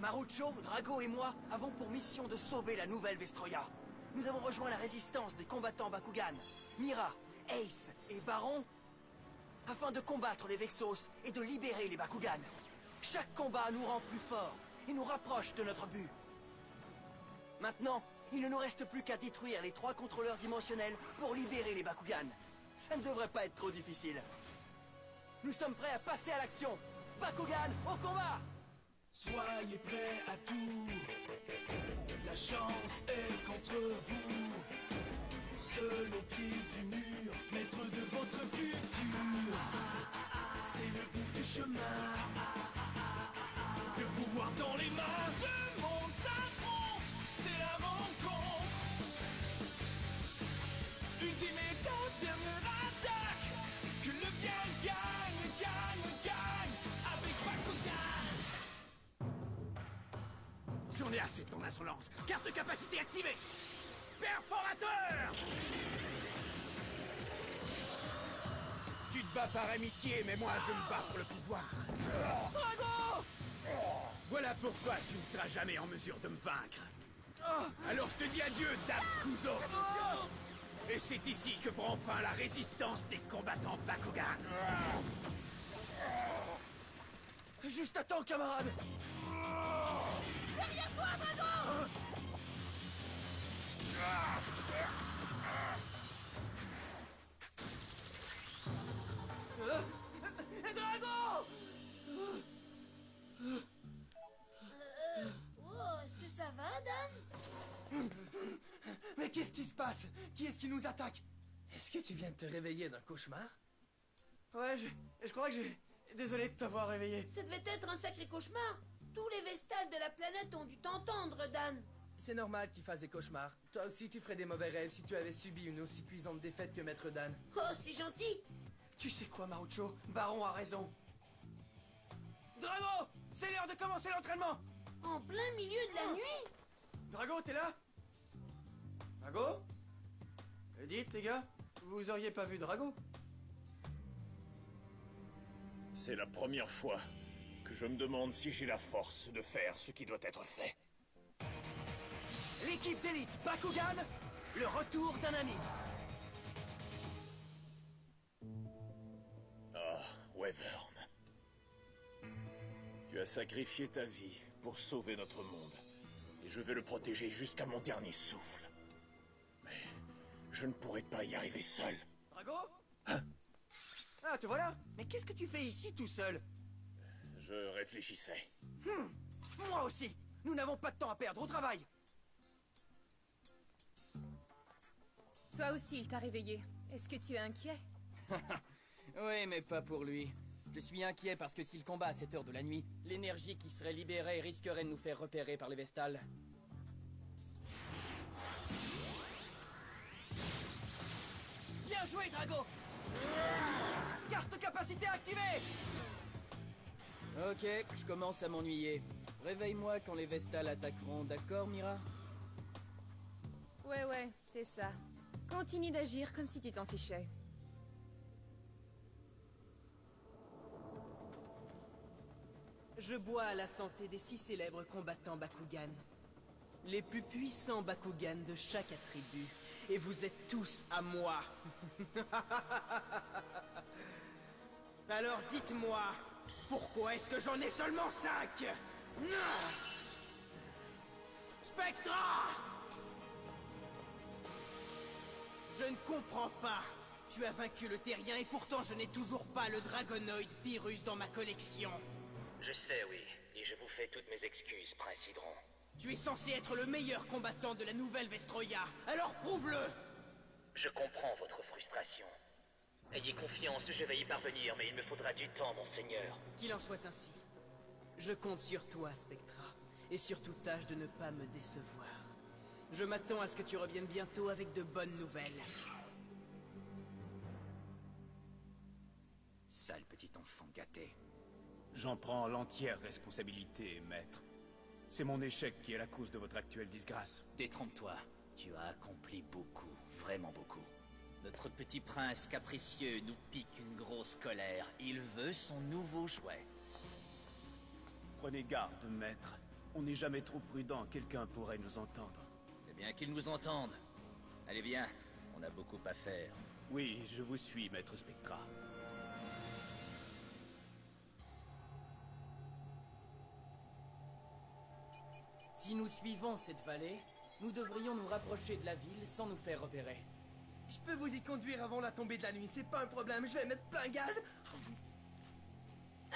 Marucho, Drago et moi avons pour mission de sauver la nouvelle Vestroia. Nous avons rejoint la résistance des combattants Bakugan, Mira, Ace et Baron, afin de combattre les Vexos et de libérer les Bakugan. Chaque combat nous rend plus forts et nous rapproche de notre but. Maintenant, il ne nous reste plus qu'à détruire les 3 contrôleurs dimensionnels pour libérer les Bakugan. Ça ne devrait pas être trop difficile. Nous sommes prêts à passer à l'action. Bakugan, au combat! Soyez prêts à tout. La chance est contre vous. Seul au pied du mur, maître de votre futur. C'est le bout du chemin. Le pouvoir dans les mains. Le monde s'affronte. C'est la rencontre. Ultimate dernière attaque. Que le bien gagne, gagne, gagne. Avec Bakugan. J'en ai assez de ton insolence. Carte de capacité activée. Perforateur! Tu te bats par amitié, mais moi je me bats pour le pouvoir. Drago! Voilà pourquoi tu ne seras jamais en mesure de me vaincre. Alors je te dis adieu, Dame Kuzo. Et c'est ici que prend fin la résistance des combattants Bakugan. Juste à temps, camarade! Derrière toi, Drago! Drago! Oh, est-ce que ça va, Dan? Mais qu'est-ce qui se passe? Qui est-ce qui nous attaque? Est-ce que tu viens de te réveiller d'un cauchemar? Ouais, je crois que j'ai... Désolé de t'avoir réveillé. Ça devait être un sacré cauchemar. Tous les Vestals de la planète ont dû t'entendre, Dan. C'est normal qu'il fasse des cauchemars. Toi aussi, tu ferais des mauvais rêves si tu avais subi une aussi cuisante défaite que Maître Dan. Oh, c'est gentil. Tu sais quoi, Marucho? Baron a raison. Drago! C'est l'heure de commencer l'entraînement! En plein milieu de la nuit? Drago, t'es là? Drago? Dites, les gars, vous auriez pas vu Drago? C'est la première fois que je me demande si j'ai la force de faire ce qui doit être fait. L'équipe d'élite Bakugan, le retour d'un ami. Ah, Wyvern. Tu as sacrifié ta vie pour sauver notre monde. Et je vais le protéger jusqu'à mon dernier souffle. Mais je ne pourrai pas y arriver seul. Drago? Hein? Ah, te voilà. Mais qu'est-ce que tu fais ici tout seul? Je réfléchissais. Moi aussi. Nous n'avons pas de temps à perdre au travail. Toi aussi, il t'a réveillé. Est-ce que tu es inquiet? Oui, mais pas pour lui. Je suis inquiet parce que s'il combat à cette heure de la nuit, l'énergie qui serait libérée risquerait de nous faire repérer par les Vestals. Bien joué, Drago. Carte capacité activée. Ok, je commence à m'ennuyer. Réveille-moi quand les Vestals attaqueront, d'accord, Mira? Ouais, c'est ça. Continue d'agir comme si tu t'en fichais. Je bois à la santé des 6 célèbres combattants Bakugan. Les plus puissants Bakugan de chaque attribut. Et vous êtes tous à moi. Alors dites-moi, pourquoi est-ce que j'en ai seulement 5? Spectra! Je ne comprends pas. Tu as vaincu le Terrien et pourtant je n'ai toujours pas le Dragonoid Pyrrhus dans ma collection. Je sais, oui. Et je vous fais toutes mes excuses, Prince Hydron. Tu es censé être le meilleur combattant de la nouvelle Vestroia. Alors prouve-le! Je comprends votre frustration. Ayez confiance, je vais y parvenir, mais il me faudra du temps, monseigneur. Qu'il en soit ainsi. Je compte sur toi, Spectra. Et surtout tâche de ne pas me décevoir. Je m'attends à ce que tu reviennes bientôt avec de bonnes nouvelles. Sale petit enfant gâté. J'en prends l'entière responsabilité, maître. C'est mon échec qui est la cause de votre actuelle disgrâce. Détrompe-toi. Tu as accompli beaucoup, vraiment beaucoup. Notre petit prince capricieux nous pique une grosse colère. Il veut son nouveau jouet. Prenez garde, maître. On n'est jamais trop prudent, quelqu'un pourrait nous entendre. C'est bien qu'ils nous entendent. Allez, viens, on a beaucoup à faire. Oui, je vous suis, Maître Spectra. Si nous suivons cette vallée, nous devrions nous rapprocher de la ville sans nous faire repérer. Je peux vous y conduire avant la tombée de la nuit, c'est pas un problème, je vais mettre plein gaz.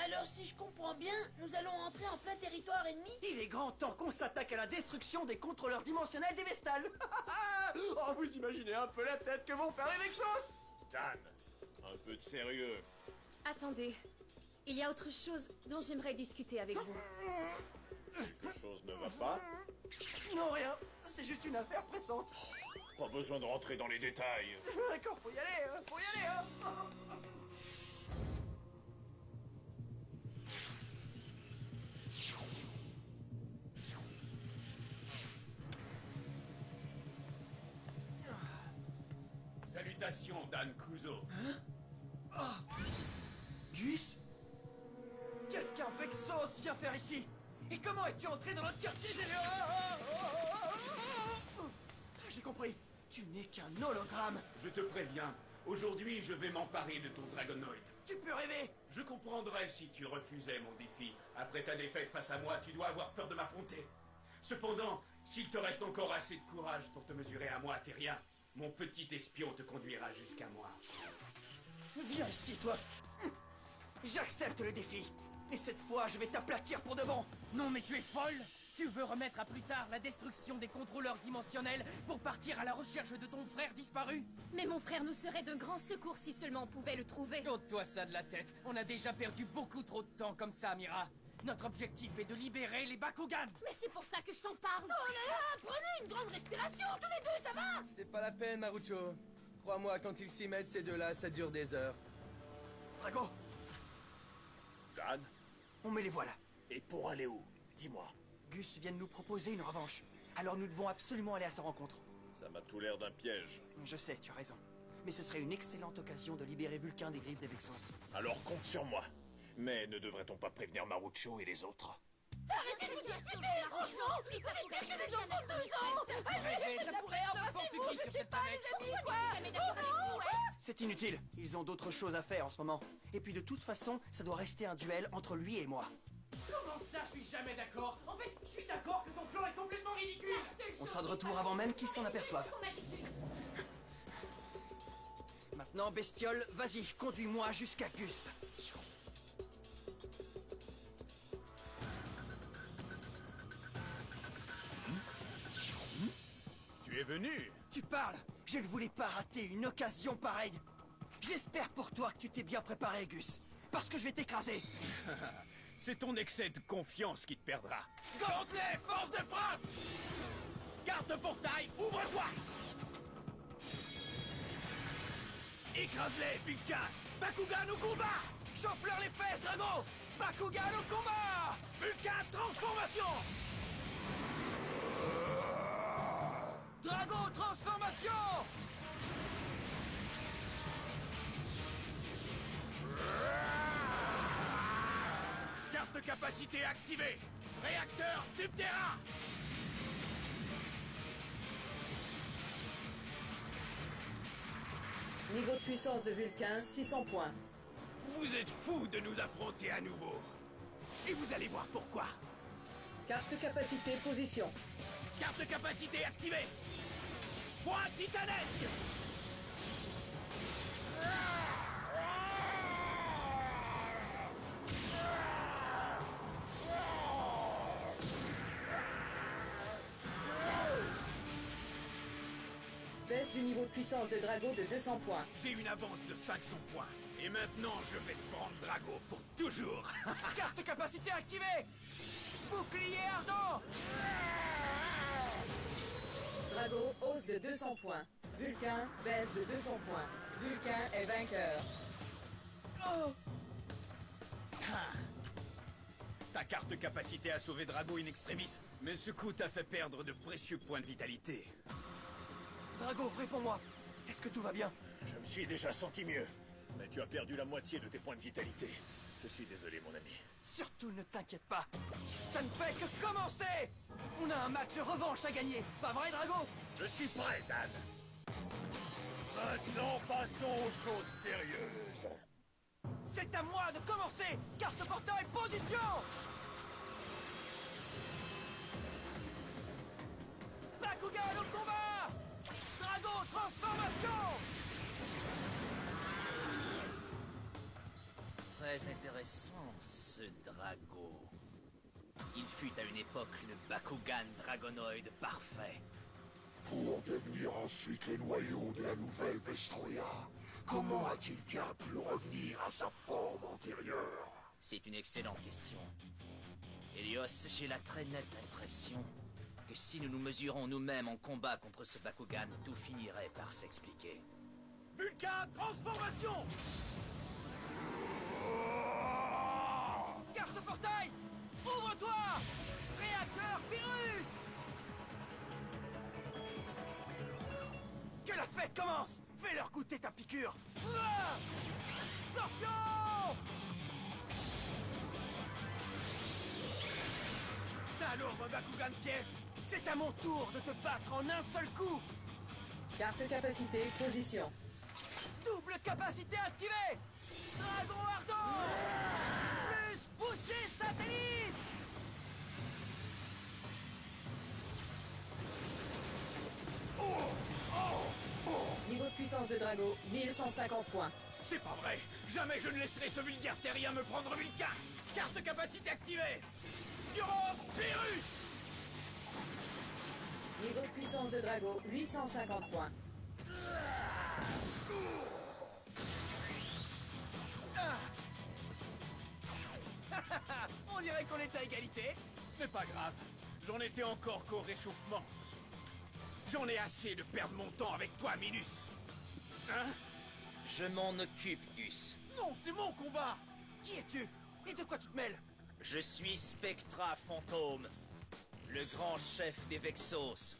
Alors, si je comprends bien, nous allons entrer en plein territoire ennemi? Il est grand temps qu'on s'attaque à la destruction des contrôleurs dimensionnels des Vestales. Oh, vous imaginez un peu la tête que vont faire les Vexos. Dan, un peu de sérieux. Attendez. Il y a autre chose dont j'aimerais discuter avec vous. Quelque chose ne va pas. Non, rien. C'est juste une affaire pressante. Pas besoin de rentrer dans les détails. D'accord, faut y aller, faut y aller, hein. Salutations, Dan Kuzo. Gus? Qu'est-ce qu'un Vexos vient faire ici? Et comment es-tu entré dans notre quartier général? J'ai compris. Tu n'es qu'un hologramme. Je te préviens, aujourd'hui je vais m'emparer de ton Dragonoid. Tu peux rêver. Je comprendrais si tu refusais mon défi. Après ta défaite face à moi, tu dois avoir peur de m'affronter. Cependant, s'il te reste encore assez de courage pour te mesurer à moi, Terrien, mon petit espion te conduira jusqu'à moi. Viens ici, toi. J'accepte le défi. Et cette fois, je vais t'aplatir pour de bon. Non mais tu es folle! Tu veux remettre à plus tard la destruction des contrôleurs dimensionnels pour partir à la recherche de ton frère disparu? Mais mon frère nous serait d'un grand secours si seulement on pouvait le trouver. Ôte-toi ça de la tête. On a déjà perdu beaucoup trop de temps comme ça, Mira. Notre objectif est de libérer les Bakugan. Mais c'est pour ça que je t'en parle. Oh là là, prenez une grande respiration, tous les deux, ça va? C'est pas la peine, Marucho. Crois-moi, quand ils s'y mettent, ces deux-là, ça dure des heures. Drago, Dan, on met les voilà. et pour aller où? Dis-moi. Gus vient de nous proposer une revanche. Alors nous devons absolument aller à sa rencontre. Ça m'a tout l'air d'un piège. Je sais, tu as raison. Mais ce serait une excellente occasion de libérer Vulcain des griffes des Vexos. Alors compte sur moi. Mais ne devrait-on pas prévenir Marucho et les autres? Arrêtez de vous disputer, franchement! Vous êtes pire que des enfants de 2 ans! Allez, Ça pourrait être n'importe embrassez-vous, qui je sur sais cette pas, planète. les amis, quoi! Oh non! C'est inutile. Ils ont d'autres choses à faire en ce moment. Et puis de toute façon, ça doit rester un duel entre lui et moi. Comment ça, je suis jamais d'accord? En fait, je suis d'accord que ton plan est complètement ridicule. On sera de retour avant même qu'ils s'en aperçoivent. Maintenant, bestiole, vas-y, conduis-moi jusqu'à Gus. Tu es venu? Tu parles? Je ne voulais pas rater une occasion pareille. J'espère pour toi que tu t'es bien préparé, Gus. Parce que je vais t'écraser. C'est ton excès de confiance qui te perdra. Gantelet, force de frappe! Garde pour taille, ouvre-toi! Écrase-les, Vulcain! Bakugan au combat! Chauffe-leur les fesses, Drago! Bakugan au combat! Vulcain, transformation! Drago, transformation! Carte capacité activée! Réacteur subterrain! Niveau de puissance de Vulcain, 600 points. Vous êtes fous de nous affronter à nouveau! Et vous allez voir pourquoi! Carte capacité, position. Carte capacité activée! Point titanesque! Baisse du niveau de puissance de Drago de 200 points. J'ai une avance de 500 points. Et maintenant, je vais te prendre Drago pour toujours! Carte capacité activée! Bouclier ardent! Drago, hausse de 200 points. Vulcain, baisse de 200 points. Vulcain est vainqueur. Oh! Ta carte capacité a sauvé Drago in extremis, mais ce coup t'a fait perdre de précieux points de vitalité. Drago, réponds-moi. Est-ce que tout va bien? Je me suis déjà senti mieux. Mais tu as perdu la moitié de tes points de vitalité. Je suis désolé, mon ami. Surtout ne t'inquiète pas. Ça ne fait que commencer. On a un match de revanche à gagner. Pas vrai, Drago? Je suis prêt, Dan. Maintenant, passons aux choses sérieuses. C'est à moi de commencer. Carte portail, position. Bakugan au combat. Drago, transformation. Très intéressant, ce Drago. Il fut à une époque le Bakugan dragonoïde parfait. Pour devenir ensuite le noyau de la nouvelle Vestroia, comment a-t-il bien pu revenir à sa forme antérieure? C'est une excellente question. Helios, j'ai la très nette impression que si nous nous mesurons nous-mêmes en combat contre ce Bakugan, tout finirait par s'expliquer. Vulcain, transformation! Carte portail, ouvre-toi. Réacteur virus. Que la fête commence. Fais-leur goûter ta piqûre. Ah, Scorpion. Salope Bakugan piège! C'est à mon tour de te battre en un seul coup. Carte capacité, position. Double capacité activée. Dragon ardent. Plus boucher satellite. Niveau de puissance de Drago, 1150 points. C'est pas vrai! Jamais je ne laisserai ce vulgaire terrien me prendre Vulcain! Carte capacité activée! Durance virus! Niveau de puissance de Drago, 850 points. On dirait qu'on est à égalité. Ce n'est pas grave. J'en étais encore qu'au réchauffement. J'en ai assez de perdre mon temps avec toi, Minus. Hein? Je m'en occupe, Gus. Non, c'est mon combat! Qui es-tu? Et de quoi tu te mêles? Je suis Spectra Fantôme, le grand chef des Vexos.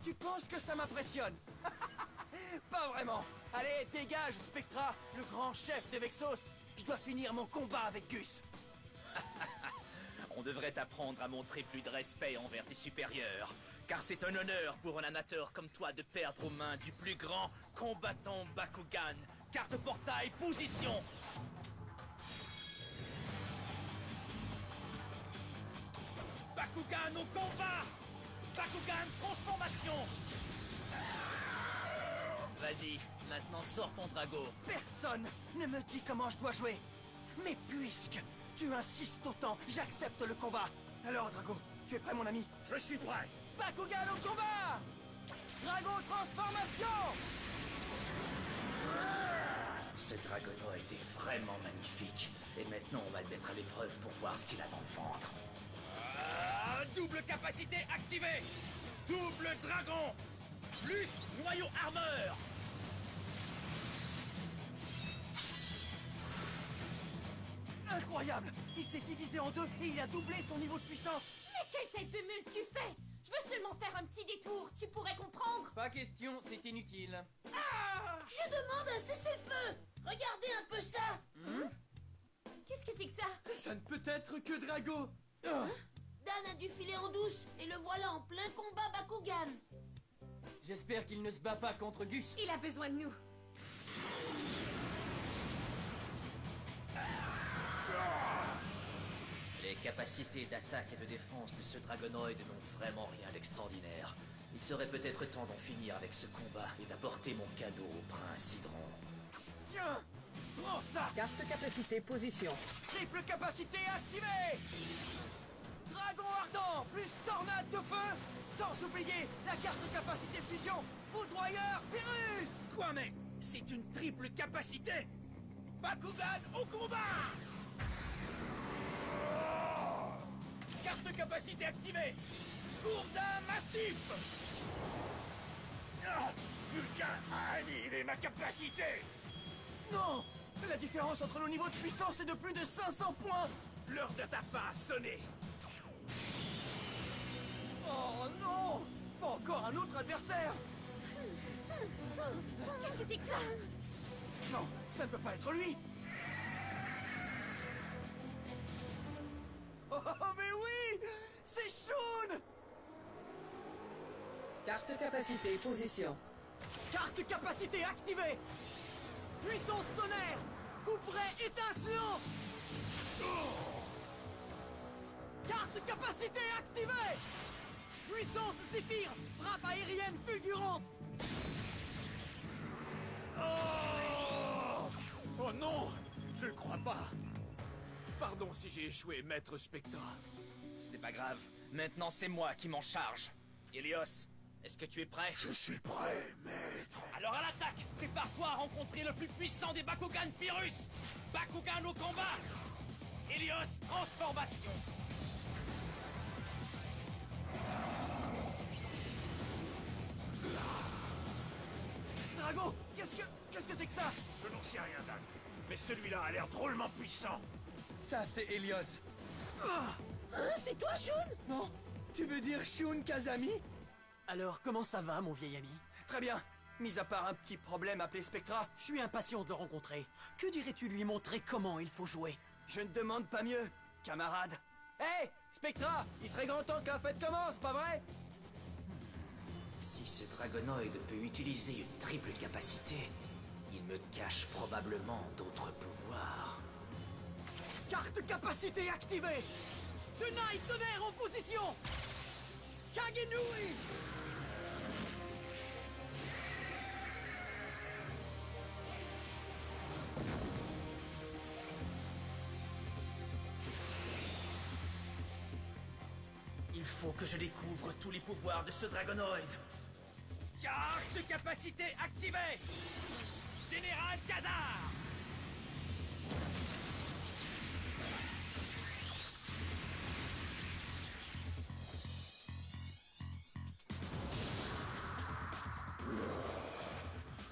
Tu penses que ça m'impressionne? Pas vraiment. Allez, dégage, Spectra, le grand chef des Vexos. Je dois finir mon combat avec Gus. On devrait apprendre à montrer plus de respect envers tes supérieurs. Car c'est un honneur pour un amateur comme toi de perdre aux mains du plus grand combattant Bakugan. Carte portail, position! Bakugan au combat! Bakugan transformation! Vas-y, maintenant sors ton Drago. Personne ne me dit comment je dois jouer. Mais puisque tu insistes autant, j'accepte le combat. Alors, Drago, tu es prêt, mon ami? Je suis prêt. Bakugan au combat! Drago transformation! Ce dragonoïde est vraiment magnifique. Et maintenant, on va le mettre à l'épreuve pour voir ce qu'il a dans le ventre. Double capacité activée! Double dragon! Plus noyau armeur! Incroyable! Il s'est divisé en deux et il a doublé son niveau de puissance. Mais quelle tête de mule tu fais? Je veux seulement faire un petit détour, tu pourrais comprendre. Pas question, c'est inutile. Je demande un cessez-le-feu. Regardez un peu ça. Qu'est-ce que c'est que ça? Ça ne peut être que Drago. Dan a dû filer en douce et le voilà en plein combat Bakugan. J'espère qu'il ne se bat pas contre Gus. Il a besoin de nous. Les capacités d'attaque et de défense de ce dragonoïde n'ont vraiment rien d'extraordinaire. Il serait peut-être temps d'en finir avec ce combat et d'apporter mon cadeau au prince Hydron. Tiens! Prends ça! Carte capacité, position. Triple capacité activée! Dragon ardent plus tornade de feu! Sans oublier la carte capacité fusion! Foudroyeur virus! Quoi, mais c'est une triple capacité! Bakugan au combat! Carte capacité activée! Gourdin massif! Vulcain a annihilé ma capacité! Non! La différence entre nos niveaux de puissance est de plus de 500 points! L'heure de ta fin a sonné! Oh non! Pas encore un autre adversaire! Qu'est-ce que c'est que ça? Non, ça ne peut pas être lui! Carte capacité, position. Carte capacité activée. Puissance tonnerre. Couperet étincelant. Carte capacité activée. Puissance Zéphyr. Frappe aérienne fulgurante. Oh non! Je le crois pas! Pardon si j'ai échoué, maître Spectra. Ce n'est pas grave. Maintenant, c'est moi qui m'en charge. Helios, est-ce que tu es prêt? Je suis prêt, maître. Alors à l'attaque! Prépare-toi à rencontrer le plus puissant des Bakugan Pyrrhus! Bakugan au combat! Helios, transformation! Drago, qu'est-ce que c'est que ça? Je n'en sais rien, Dan. Mais celui-là a l'air drôlement puissant. Ça, c'est Helios. Hein, c'est toi, Shun? Non, tu veux dire Shun Kazami? Alors, comment ça va, mon vieil ami? Très bien. Mis à part un petit problème appelé Spectra, Je suis impatient de le rencontrer. Que dirais-tu lui montrer comment il faut jouer? je ne demande pas mieux, camarade. Hé, Spectra, il serait grand temps que la fête commence, pas vrai? Si ce Dragonoid peut utiliser une triple capacité, il me cache probablement d'autres pouvoirs. Carte capacité activée. Tenaille tonnerre en position. Kagenui. Il faut que je découvre tous les pouvoirs de ce Dragonoid. Carte capacité activée! Général Khazar!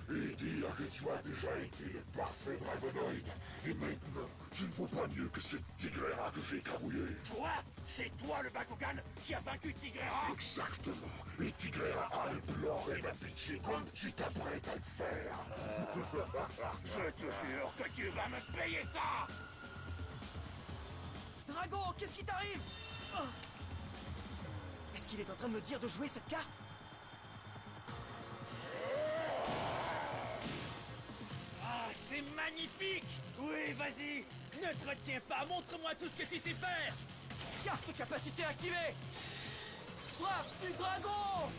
Et dire que tu as déjà été le parfait Dragonoid. Et maintenant, tu ne vaux pas mieux que cette Tigrera que j'ai cabouillé. Quoi? C'est toi le Bakugan qui a vaincu Tigrera? Exactement. Et Tigrera a imploré ma pitié comme tu t'apprêtes à le faire. Je te jure que tu vas me payer ça! Drago, qu'est-ce qui t'arrive? Est-ce qu'il est en train de me dire de jouer cette carte? Ah, c'est magnifique! Oui, vas-y! Ne te retiens pas, montre-moi tout ce que tu sais faire! Carte capacité activée. Frappe du dragon.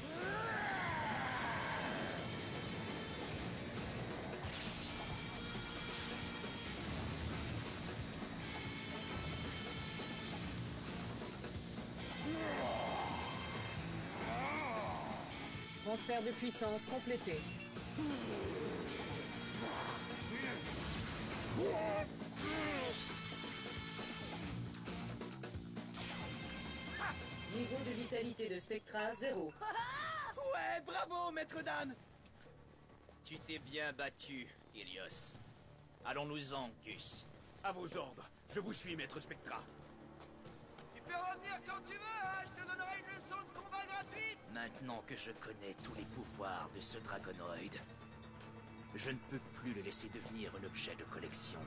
Transfert de puissance complété. Niveau de vitalité de Spectra, 0. Ouais, bravo, maître Dan. Tu t'es bien battu, Helios. Allons-nous-en, Gus. À vos ordres. Je vous suis, maître Spectra. Tu peux revenir quand tu veux, hein. Je te donnerai une leçon de combat gratuite. Maintenant que je connais tous les pouvoirs de ce Dragonoid, je ne peux plus le laisser devenir un objet de collection.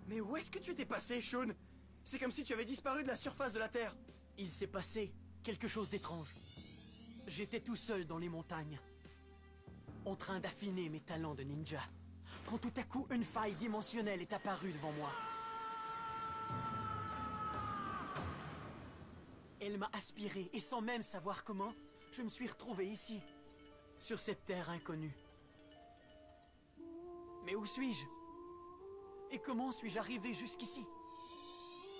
Mais où est-ce que tu étais passé, Shun? C'est comme si tu avais disparu de la surface de la Terre. Il s'est passé quelque chose d'étrange. J'étais tout seul dans les montagnes, en train d'affiner mes talents de ninja, quand tout à coup une faille dimensionnelle est apparue devant moi. Elle m'a aspiré, et sans même savoir comment, je me suis retrouvé ici, sur cette terre inconnue. Mais où suis-je? Et comment suis-je arrivé jusqu'ici?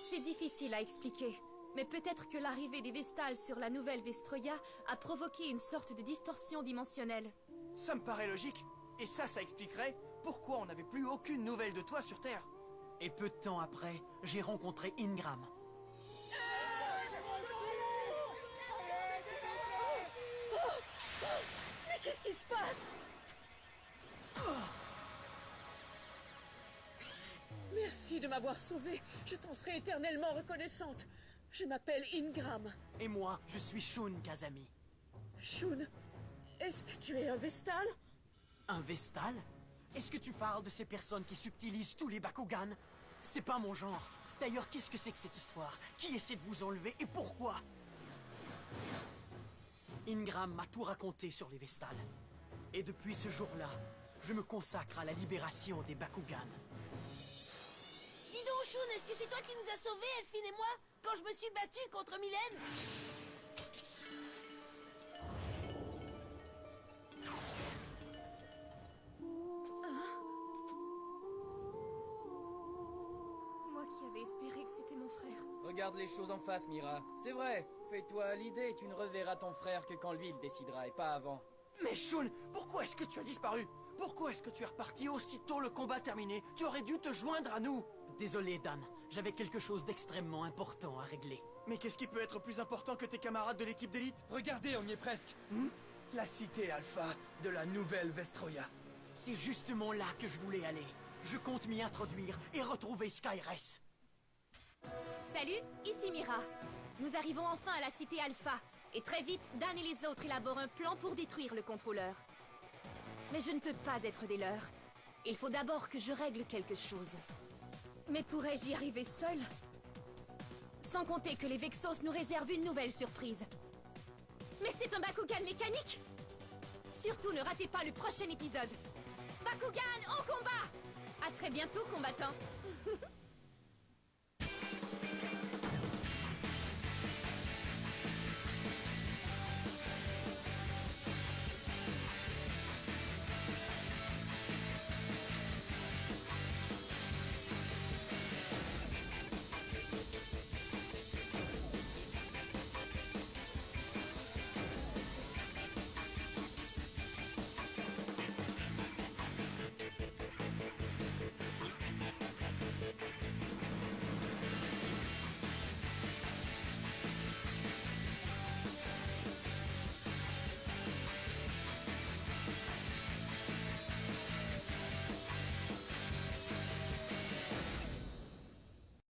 C'est difficile à expliquer, mais peut-être que l'arrivée des Vestals sur la nouvelle Vestroya a provoqué une sorte de distorsion dimensionnelle. Ça me paraît logique. Et ça expliquerait pourquoi on n'avait plus aucune nouvelle de toi sur Terre. Et peu de temps après, j'ai rencontré Ingram. Mais qu'est-ce qui se passe? Merci de m'avoir sauvé. Je t'en serai éternellement reconnaissante. Je m'appelle Ingram. Et moi, je suis Shun Kazami. Shun, est-ce que tu es un Vestal? Un Vestal? Est-ce que tu parles de ces personnes qui subtilisent tous les Bakugan? C'est pas mon genre. D'ailleurs, qu'est-ce que c'est que cette histoire? Qui essaie de vous enlever et pourquoi? Ingram m'a tout raconté sur les Vestales. Et depuis ce jour-là, je me consacre à la libération des Bakugan. Dis donc, Shun, est-ce que c'est toi qui nous as sauvés, Elphine et moi, quand je me suis battue contre Mylène? Moi qui avais espéré que c'était mon frère. Regarde les choses en face, Mira. C'est vrai, fais-toi à l'idée, tu ne reverras ton frère que quand lui il décidera et pas avant. Mais Shun, pourquoi est-ce que tu as disparu? Pourquoi est-ce que tu es reparti aussitôt le combat terminé? Tu aurais dû te joindre à nous. Désolé, Dan. J'avais quelque chose d'extrêmement important à régler. Mais qu'est-ce qui peut être plus important que tes camarades de l'équipe d'élite? Regardez, on y est presque. La cité Alpha de la nouvelle Vestroya. C'est justement là que je voulais aller. Je compte m'y introduire et retrouver Skyress. Salut, ici Mira. Nous arrivons enfin à la cité Alpha. Et très vite, Dan et les autres élaborent un plan pour détruire le contrôleur. Mais je ne peux pas être des leurs. Il faut d'abord que je règle quelque chose. Mais pourrais-je y arriver seule? Sans compter que les Vexos nous réservent une nouvelle surprise. Mais c'est un Bakugan mécanique! Surtout ne ratez pas le prochain épisode. Bakugan au combat! À très bientôt, combattants!